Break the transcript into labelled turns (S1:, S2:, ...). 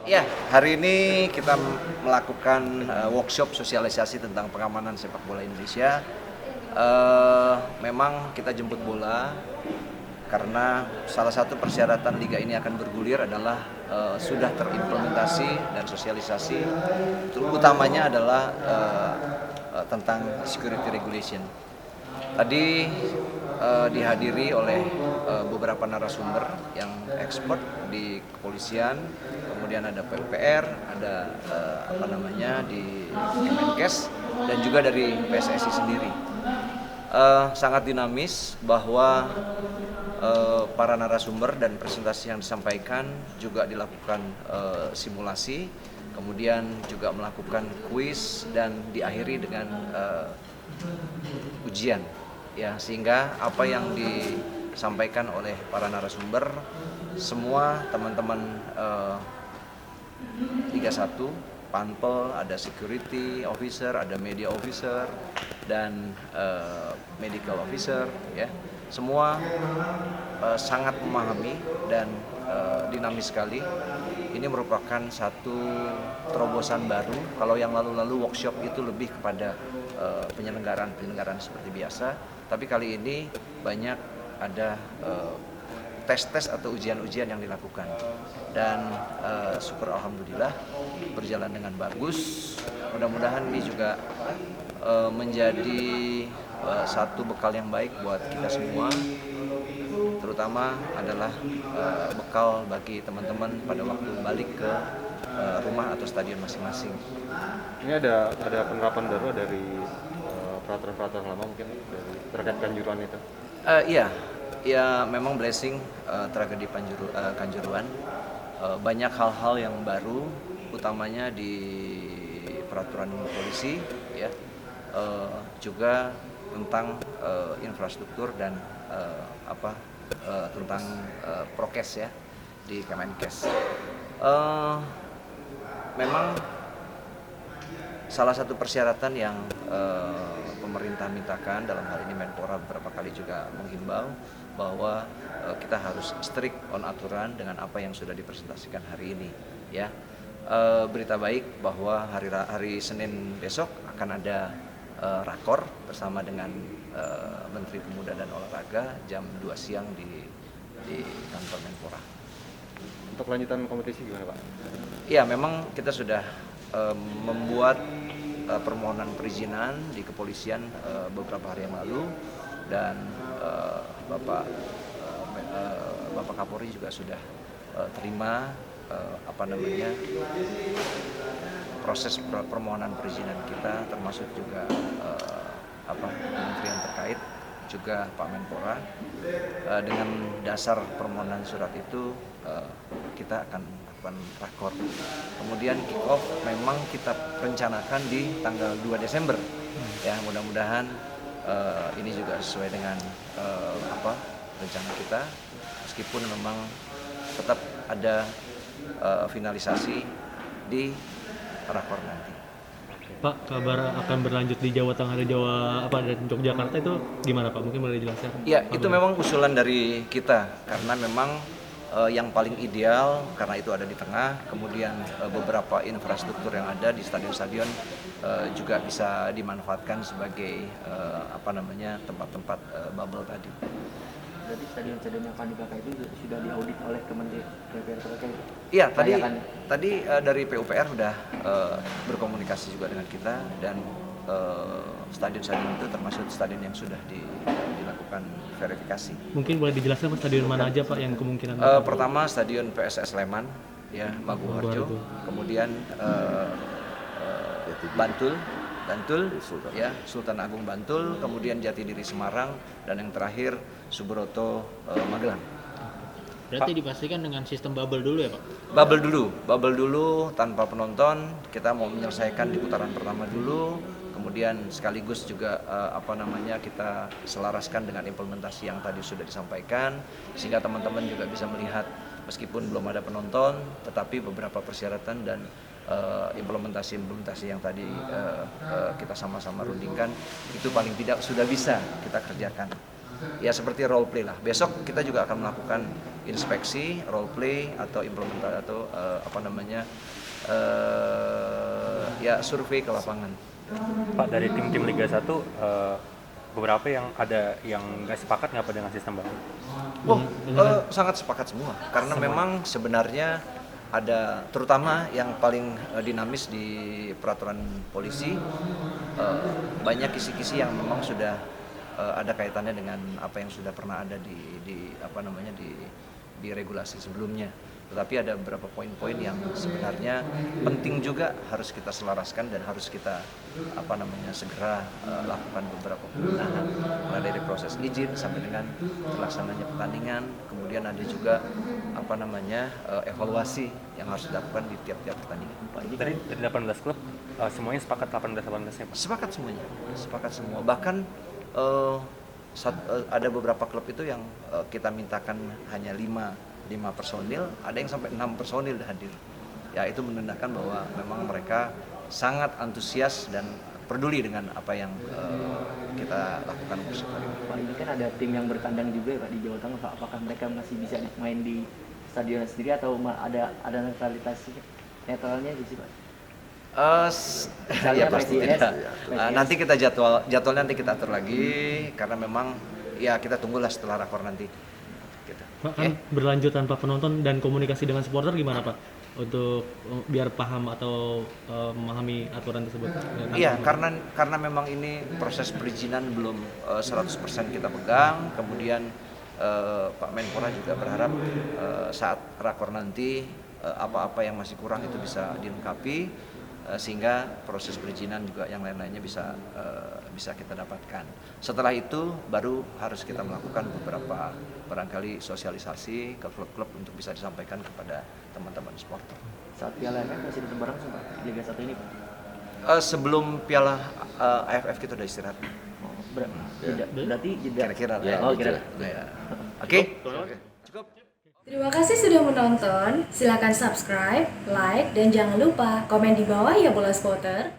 S1: Ya, hari ini kita melakukan workshop sosialisasi tentang pengamanan sepak bola Indonesia. Memang kita jemput bola karena salah satu persyaratan liga ini akan bergulir adalah sudah terimplementasi dan sosialisasi. Utamanya adalah tentang security regulation. Tadi dihadiri oleh beberapa narasumber yang expert di kepolisian, kemudian ada PUPR, ada di Kemenkes, dan juga dari PSSI sendiri. Sangat dinamis bahwa para narasumber dan presentasi yang disampaikan juga dilakukan simulasi, kemudian juga melakukan kuis dan diakhiri dengan ujian, ya, sehingga apa yang disampaikan oleh para narasumber semua teman-teman Liga 1, Panpel, ada security officer, ada media officer, dan medical officer, ya, semua sangat memahami dan dinamis sekali. Ini merupakan satu terobosan baru. Kalau yang lalu-lalu workshop itu lebih kepada penyelenggaraan seperti biasa, tapi kali ini banyak ada tes-tes atau ujian-ujian yang dilakukan, dan syukur alhamdulillah berjalan dengan bagus. Mudah-mudahan ini juga menjadi satu bekal yang baik buat kita semua, terutama adalah bekal bagi teman-teman pada waktu balik ke rumah atau stadion masing-masing.
S2: Ini ada penerapan baru dari peraturan-peraturan lama mungkin dari terkait kanjuruhan itu.
S1: Iya, memang blessing tragedi Kanjuruhan. Banyak hal-hal yang baru, utamanya di peraturan polisi, ya, juga tentang infrastruktur dan tentang prokes, ya, di Kemenkes. Memang salah satu persyaratan yang pemerintah mintakan, dalam hal ini Menpora beberapa kali juga menghimbau bahwa kita harus strict on aturan dengan apa yang sudah dipresentasikan hari ini, ya. Berita baik bahwa hari Senin besok akan ada rakor bersama dengan Menteri Pemuda dan Olahraga jam 2 siang di kantor Menpora.
S2: Untuk lanjutan kompetisi gimana, Pak?
S1: Ya, memang kita sudah membuat permohonan perizinan di kepolisian beberapa hari yang lalu, dan Bapak Kapolri juga sudah terima proses permohonan perizinan kita, termasuk juga kementerian terkait, juga Pak Menpora. Dengan dasar permohonan surat itu kita akan melakukan rakor. Kemudian kick off memang kita rencanakan di tanggal 2 Desember. Ya, mudah-mudahan ini juga sesuai dengan rencana kita, meskipun memang tetap ada finalisasi di rakor nanti.
S3: Pak, kabar akan berlanjut di Jawa Tengah dan Yogyakarta itu gimana, Pak? Mungkin boleh dijelaskan?
S1: Ya, itu memang usulan dari kita, karena memang yang paling ideal karena itu ada di tengah, kemudian beberapa infrastruktur yang ada di stadion-stadion juga bisa dimanfaatkan sebagai tempat-tempat bubble tadi.
S4: Berarti stadion-stadion yang akan dipakai itu sudah diaudit oleh Kementerian PUPR terkait?
S1: Iya, tadi dari PUPR sudah berkomunikasi juga dengan kita, dan stadion-stadion itu termasuk stadion yang sudah dilakukan verifikasi.
S3: Mungkin boleh dijelaskan stadion mana aja, Pak, yang kemungkinan?
S1: Pertama stadion PSS Sleman, ya, Maguwoharjo, kemudian Bantul, ya, Sultan Agung Bantul, kemudian Jatidiri Semarang, dan yang terakhir Subroto Magelang.
S5: Berarti dipastikan dengan sistem bubble dulu ya, Pak?
S1: Bubble dulu tanpa penonton. Kita mau menyelesaikan di putaran pertama dulu, kemudian sekaligus juga kita selaraskan dengan implementasi yang tadi sudah disampaikan, sehingga teman-teman juga bisa melihat meskipun belum ada penonton, tetapi beberapa persyaratan dan implementasi yang tadi kita sama-sama rundingkan itu paling tidak sudah bisa kita kerjakan. Ya, seperti role play lah. Besok kita juga akan melakukan inspeksi, role play atau implementasi atau ya survei ke lapangan.
S6: Pak, dari tim-tim Liga 1 beberapa yang ada yang nggak sepakat nggak Pak dengan sistem baru?
S1: Sangat sepakat semua karena memang sebenarnya ada terutama yang paling dinamis di peraturan polisi, banyak kisi-kisi yang memang sudah ada kaitannya dengan apa yang sudah pernah ada di regulasi sebelumnya. Tetapi ada beberapa poin-poin yang sebenarnya penting juga harus kita selaraskan dan harus kita segera lakukan beberapa pembenahan, mulai dari proses izin sampai dengan terlaksananya pertandingan. Kemudian ada juga evaluasi yang harus dilakukan di tiap-tiap pertandingan.
S6: Dari 18 klub semuanya sepakat 18-18-nya Pak?
S1: Sepakat semuanya, sepakat semua. Bahkan ada beberapa klub itu yang kita mintakan hanya 5 personil, ada yang sampai 6 personil hadir. Ya, itu menandakan bahwa memang mereka sangat antusias dan peduli dengan apa yang kita lakukan bersama.
S4: Pak, ini kan ada tim yang berkandang juga ya Pak di Jawa Tengah Pak. Apakah mereka masih bisa main di stadion sendiri atau ada netralnya gitu sih Pak?
S1: Ya pasti tidak. Nanti kita jadwalnya nanti kita atur lagi karena memang ya kita tunggulah setelah rakor nanti. Gitu.
S3: Pak, kan berlanjut tanpa penonton dan komunikasi dengan supporter gimana Pak? Untuk biar paham atau memahami aturan tersebut.
S1: Iya, karena memang ini proses perizinan belum 100% kita pegang. Kemudian Pak Menpora juga berharap saat rakor nanti apa-apa yang masih kurang itu bisa dilengkapi, sehingga proses perizinan juga yang lain-lainnya bisa kita dapatkan. Setelah itu baru harus kita melakukan beberapa barangkali sosialisasi ke klub-klub untuk bisa disampaikan kepada teman-teman supporter.
S4: Saat Piala AFF masih tetap berlangsung Pak Liga 1 ini Pak?
S1: Sebelum Piala AFF kita udah istirahat.
S4: Berarti jeda.
S1: Kira-kira.
S4: Kira-kira.
S1: Oke. Cukup.
S7: Terima kasih sudah menonton. Silakan subscribe, like, dan jangan lupa komen di bawah ya Bola Spotter.